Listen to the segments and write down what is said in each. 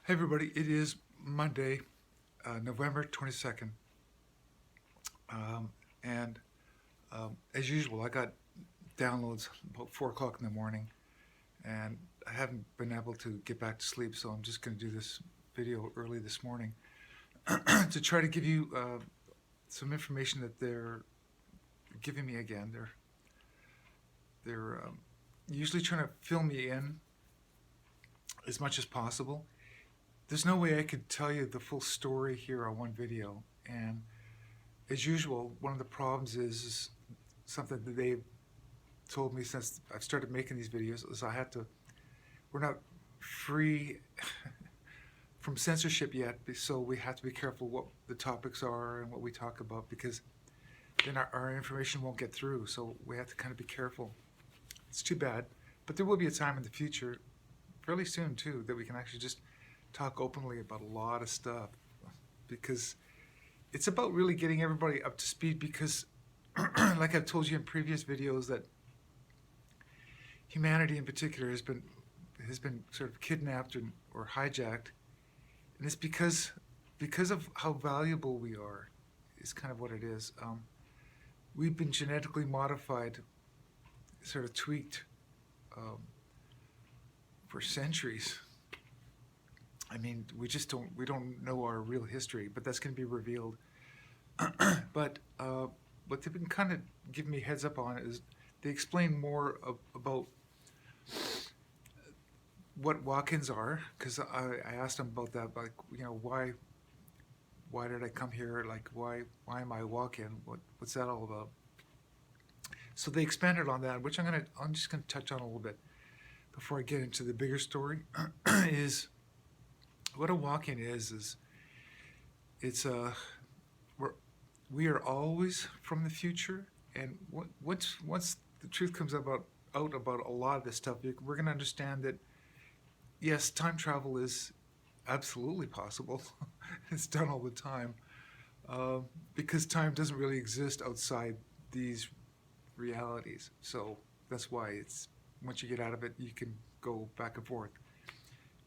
Hey everybody, it is Monday, November 22nd. Um, and as usual, I got downloads about 4 o'clock in the morning, and I haven't been able to get back to sleep, so I'm just going to do this video early this morning to try to give you some information that they're giving me again. They're usually trying to fill me in as much as possible. There's no way I could tell you the full story here on one video, and as usual, one of the problems is something that they've told me since I've started making these videos is we're not free from censorship yet, so we have to be careful what the topics are and what we talk about, because then our information won't get through, so we have to kind of be careful. It's too bad, but there will be a time in the future, fairly soon too, that we can actually just talk openly about a lot of stuff, because it's about really getting everybody up to speed, because like I've told you in previous videos, that humanity in particular has been sort of kidnapped or hijacked, and it's because of how valuable we are, is kind of what it is. We've been genetically modified, sort of tweaked for centuries. I mean, we don't know our real history, but that's going to be revealed. But what they've been kind of giving me heads up on is they explain more about what walk-ins are, because I asked them about that, like, why did I come here? Like, why am I a walk-in? What's that all about? So they expanded on that, which I'm just gonna touch on a little bit before I get into the bigger story. Is what a walk-in is it's we are always from the future, and once the truth comes out about a lot of this stuff, we're going to understand that yes, time travel is absolutely possible. It's done all the time, because time doesn't really exist outside these realities. So that's why it's, once you get out of it, you can go back and forth.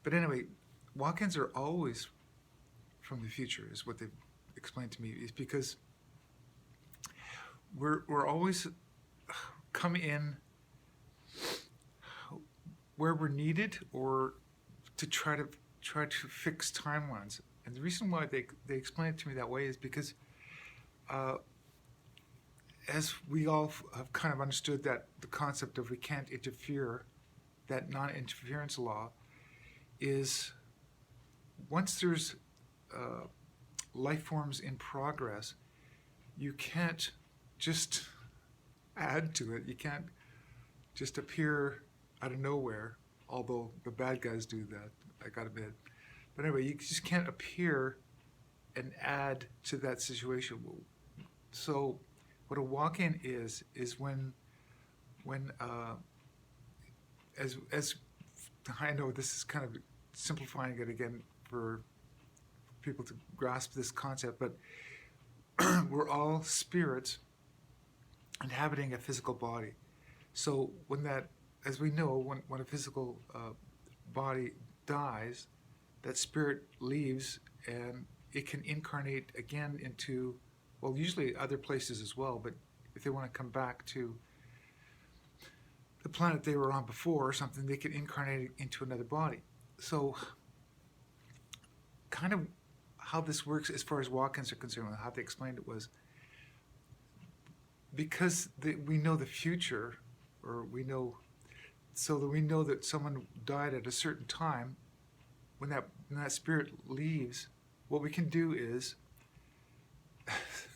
But anyway, walk-ins are always from the future, is what they've explained to me. Is because we're always come in where we're needed, or to try to fix timelines. And the reason why they explain it to me that way is because as we all have kind of understood that the concept of we can't interfere, that non-interference law, is once there's life forms in progress, you can't just add to it. You can't just appear out of nowhere, although the bad guys do that, I gotta admit. But anyway, you just can't appear and add to that situation. So what a walk-in is when as I know this is kind of simplifying it again for people to grasp this concept, but we're all spirits inhabiting a physical body. So when that, as we know, when a physical body dies, that spirit leaves, and it can incarnate again into, well, usually other places as well, but if they want to come back to the planet they were on before or something, they can incarnate into another body. So kind of how this works as far as walk-ins are concerned, how they explained it was, because we know the future, or we know, so that we know that someone died at a certain time, when that spirit leaves, what we can do is,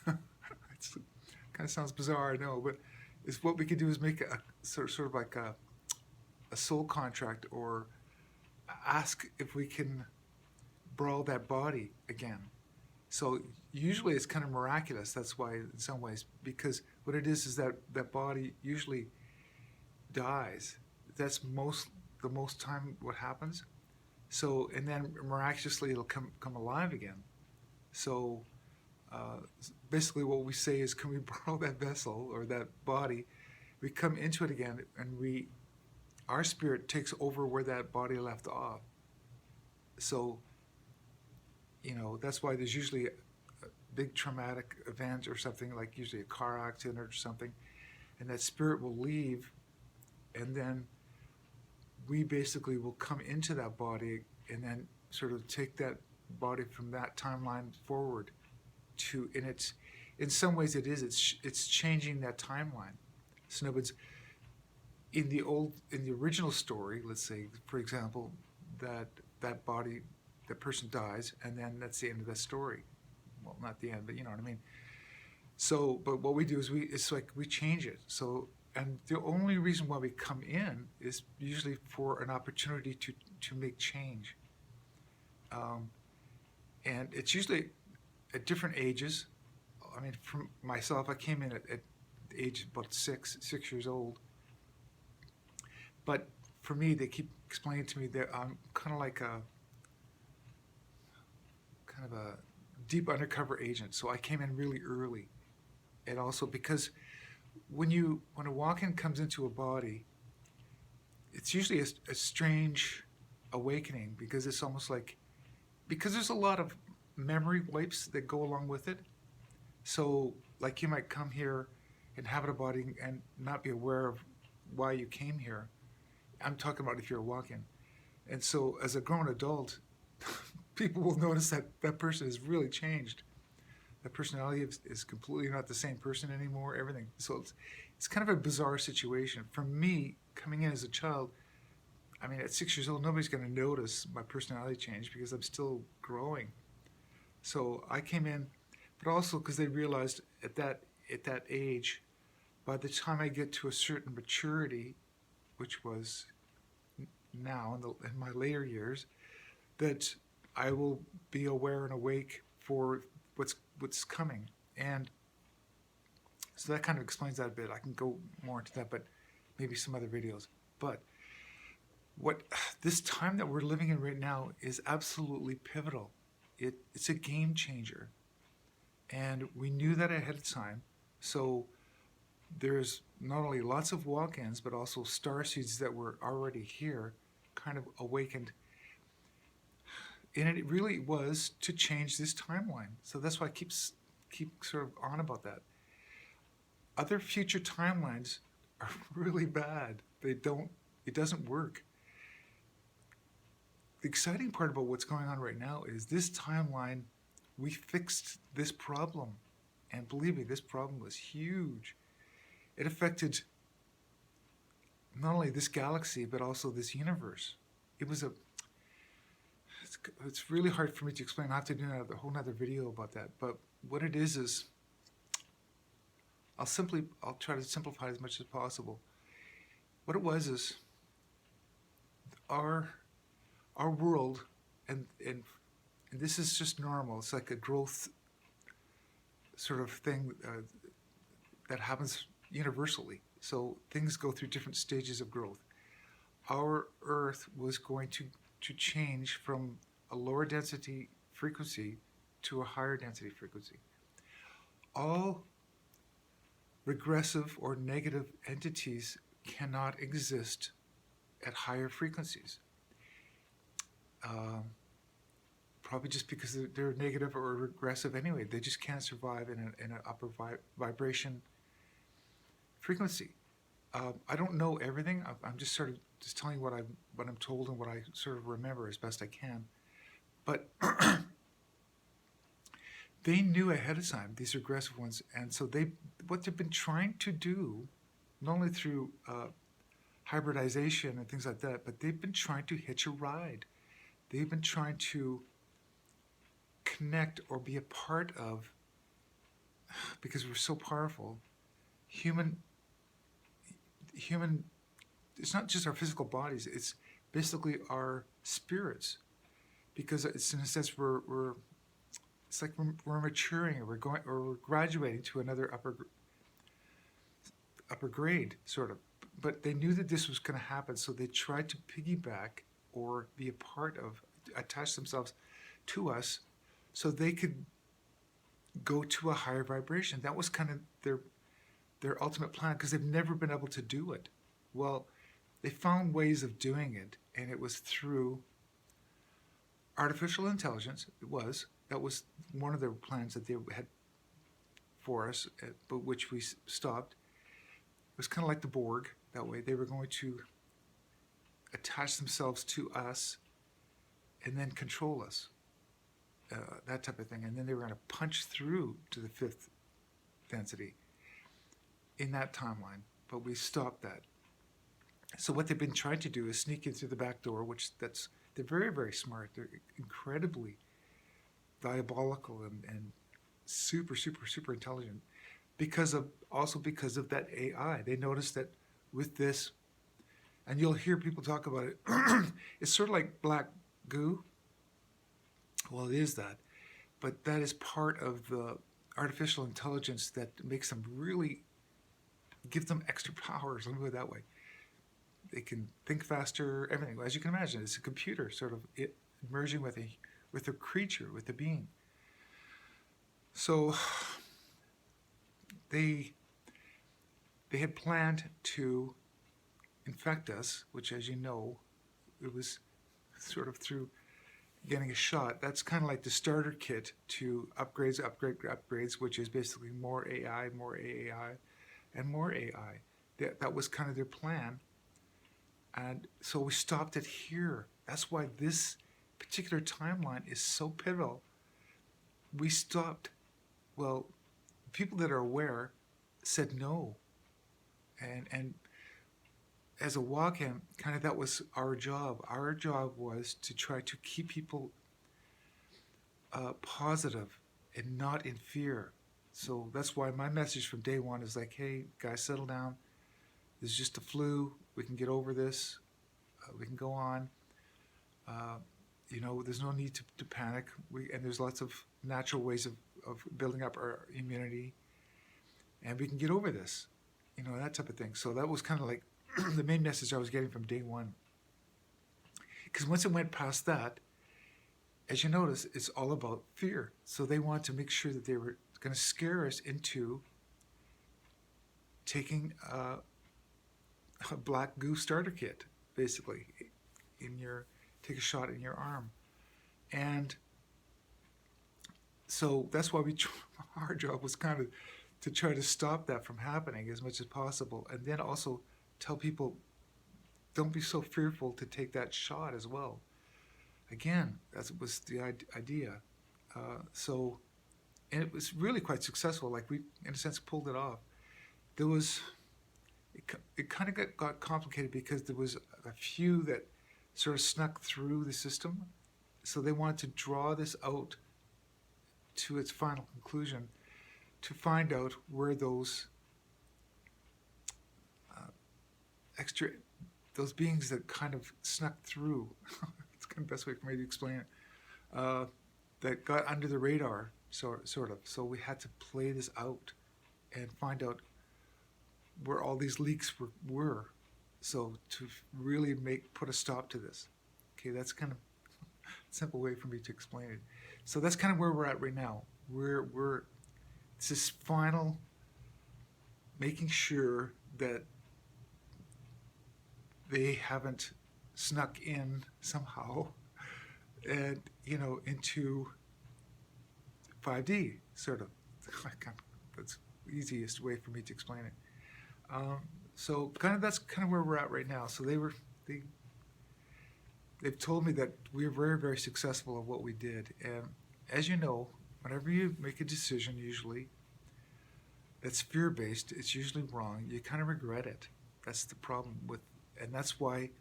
it kind of sounds bizarre, I know, but is what we can do is make a sort of like a soul contract, or ask if we can borrow that body again. So usually it's kind of miraculous. That's why, in some ways, because what it is that that body usually dies. That's the most time what happens. So, and then miraculously it'll come alive again. So basically what we say is, can we borrow that vessel or that body? We come into it again, and our spirit takes over where that body left off. So That's why there's usually a big traumatic event or something, like usually a car accident or something, and that spirit will leave, and then we basically will come into that body and then sort of take that body from that timeline forward to, and in some ways it's changing that timeline. So in other words, in the original story, let's say, for example, that body, that person dies, and then that's the end of the story. Well, not the end, but you know what I mean. So, but what we do is it's like we change it. So, and the only reason why we come in is usually for an opportunity to make change. Um, and it's usually at different ages. I mean, for myself, I came in at the age of about 6 years old. But for me, they keep explaining to me that I'm kind of a deep undercover agent. So I came in really early, and also because when a walk-in comes into a body, it's usually a strange awakening, because it's almost like, because there's a lot of memory wipes that go along with it. So like you might come here, inhabit a body, and not be aware of why you came here. I'm talking about if you're a walk-in. And so as a grown adult, people will notice that that person has really changed. That personality is completely not the same person anymore, everything. So it's kind of a bizarre situation. For me, coming in as a child, I mean, at 6 years old, nobody's going to notice my personality change because I'm still growing. So I came in, but also because they realized at that age, by the time I get to a certain maturity, which was now in my later years, that I will be aware and awake for what's coming. And so that kind of explains that a bit. I can go more into that, but maybe some other videos. But what this time that we're living in right now is absolutely pivotal. It's a game changer. And we knew that ahead of time. So there's not only lots of walk-ins, but also starseeds that were already here, kind of awakened. And it really was to change this timeline. So that's why I keep sort of on about that. Other future timelines are really bad. It doesn't work. The exciting part about what's going on right now is this timeline, we fixed this problem. And believe me, this problem was huge. It affected not only this galaxy, but also this universe. It's really hard for me to explain. I have to do a whole nother video about that. But what it is I'll try to simplify it as much as possible. What it was is our world, and this is just normal. It's like a growth sort of thing that happens universally. So things go through different stages of growth. Our Earth was going to change from a lower density frequency to a higher density frequency. All regressive or negative entities cannot exist at higher frequencies. Probably just because they're negative or regressive anyway. They just can't survive in an upper vibration frequency. I don't know everything. I'm just sort of just telling you what I'm told and what I sort of remember as best I can. But they knew ahead of time, these regressive ones, and so what they've been trying to do, not only through hybridization and things like that, but they've been trying to hitch a ride. They've been trying to connect or be a part of, because we're so powerful, human. It's not just our physical bodies; it's basically our spirits, because it's in a sense it's like we're maturing, or we're graduating to another upper grade, sort of. But they knew that this was going to happen, so they tried to piggyback or be a part of, attach themselves to us, so they could go to a higher vibration. That was kind of their ultimate plan, because they've never been able to do it. Well, they found ways of doing it, and it was through artificial intelligence. That was one of the plans that they had for us, but which we stopped. It was kind of like the Borg that way. They were going to attach themselves to us and then control us, that type of thing. And then they were going to punch through to the fifth density in that timeline, but we stopped that. So what they've been trying to do is sneak in through the back door, they're very, very smart. They're incredibly diabolical and super, super, super intelligent because of that AI. They noticed that with this, and you'll hear people talk about it, it's sort of like black goo. Well, it is that, but that is part of the artificial intelligence that makes them really, give them extra powers, let me put it that way. They can think faster, everything. As you can imagine, it's a computer sort of merging with a creature, with a being. So they had planned to infect us, which, as you know, it was sort of through getting a shot. That's kind of like the starter kit to upgrades, which is basically more AI, and more AI. That was kind of their plan. And so we stopped it here. That's why this particular timeline is so pivotal. We stopped. Well, people that are aware said no. And as a WACAM, kind of that was our job. Our job was to try to keep people positive and not in fear. So that's why my message from day one is like, hey, guys, settle down. This is just a flu. We can get over this. We can go on. There's no need to panic. And there's lots of natural ways of building up our immunity. And we can get over this. That type of thing. So that was kind of like the main message I was getting from day one. Because once it went past that, as you notice, it's all about fear. So they wanted to make sure that they were going to scare us into taking a black goo starter kit, basically, take a shot in your arm. And so that's why our job was kind of to try to stop that from happening as much as possible. And then also tell people, don't be so fearful to take that shot as well. Again, that was the idea. And it was really quite successful. Like we, in a sense, pulled it off. It kind of got complicated because there was a few that sort of snuck through the system. So they wanted to draw this out to its final conclusion to find out where those those beings that kind of snuck through, it's kind of the best way for me to explain it, that got under the radar, sort of. So we had to play this out and find out where all these leaks were. So to really put a stop to this. Okay, that's kind of a simple way for me to explain it. So that's kind of where we're at right now. It's this final making sure that they haven't snuck in somehow and into 5D, sort of. That's the easiest way for me to explain it. So that's kind of where we're at right now. So they've told me that we're very, very successful at what we did. And as you know, whenever you make a decision, usually that's fear-based, it's usually wrong. You kind of regret it. That's the problem and that's why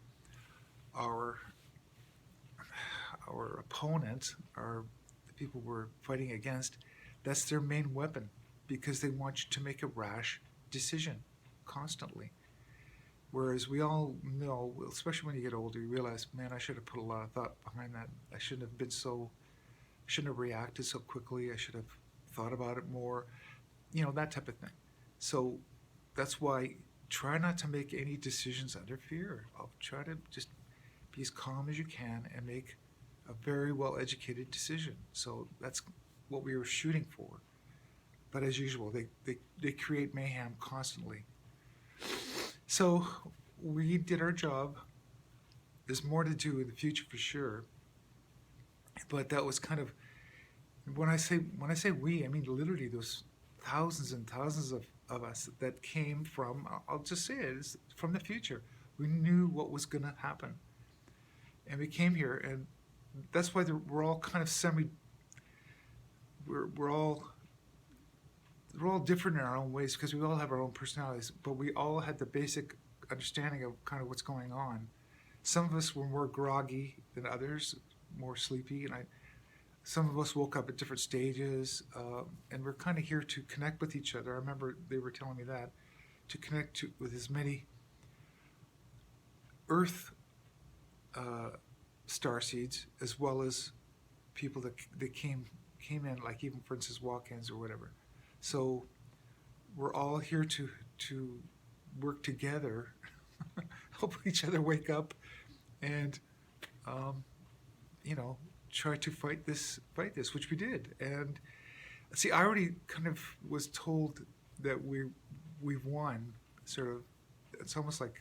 our opponent, the people we're fighting against, that's their main weapon, because they want you to make a rash decision constantly. Whereas we all know, especially when you get older, you realize, man, I should have put a lot of thought behind that. I shouldn't have reacted so quickly. I should have thought about it more, that type of thing. So that's why try not to make any decisions under fear. I'll try to just be as calm as you can and make a very well-educated decision. So that's what we were shooting for. But as usual, they create mayhem constantly. So we did our job. There's more to do in the future for sure. But that was kind of when I say we, I mean literally those thousands and thousands of us that came from, I'll just say it, is from the future. We knew what was going to happen, and we came here, and that's why we're all kind of we're all different in our own ways because we all have our own personalities, but we all had the basic understanding of kind of what's going on. Some of us were more groggy than others, more sleepy, and some of us woke up at different stages, and we're kind of here to connect with each other. I remember they were telling me that, to connect with as many Earth star seeds as well as people that came in, like even for instance walk-ins or whatever. So we're all here to work together, help each other wake up, and you know, try to fight this, which we did. And see, I already kind of was told that we've won. Sort of, it's almost like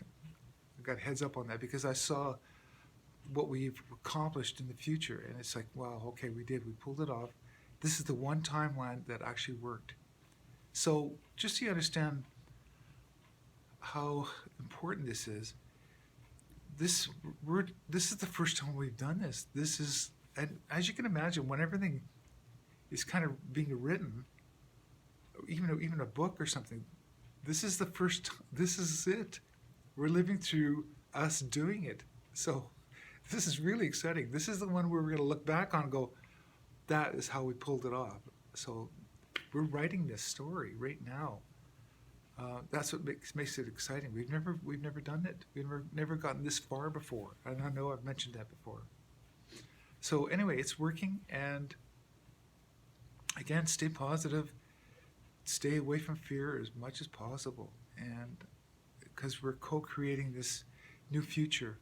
I got heads up on that because I saw what we've accomplished in the future, and it's like, wow, okay, we pulled it off. This is the one timeline that actually worked. So just so you understand how important this is, this is the first time we've done this. This is, and as you can imagine, when everything is kind of being written, even a book or something, this is the first. This is it. We're living through us doing it. So this is really exciting. This is the one where we're going to look back on and go, that is how we pulled it off. So we're writing this story right now. That's what makes it exciting. We've never done it. We've never gotten this far before. And I know I've mentioned that before. So anyway, it's working, and again, stay positive, stay away from fear as much as possible, and because we're co-creating this new future.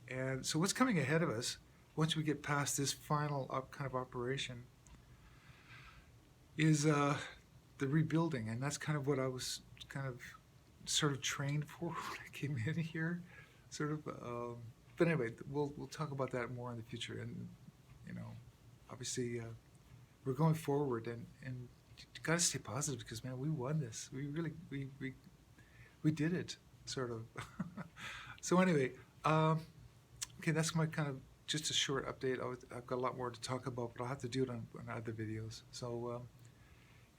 And so what's coming ahead of us once we get past this final kind of operation is the rebuilding, and that's kind of what I was kind of sort of trained for when I came in here, sort of. But anyway, we'll talk about that more in the future, and you know, obviously we're going forward, and you got to stay positive because man, we won this. We really we did it, sort of. So anyway, okay, that's my kind of just a short update. I've got a lot more to talk about, but I'll have to do it on other videos. So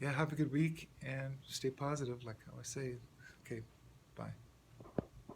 yeah, have a good week and stay positive, like I always say. Okay, bye.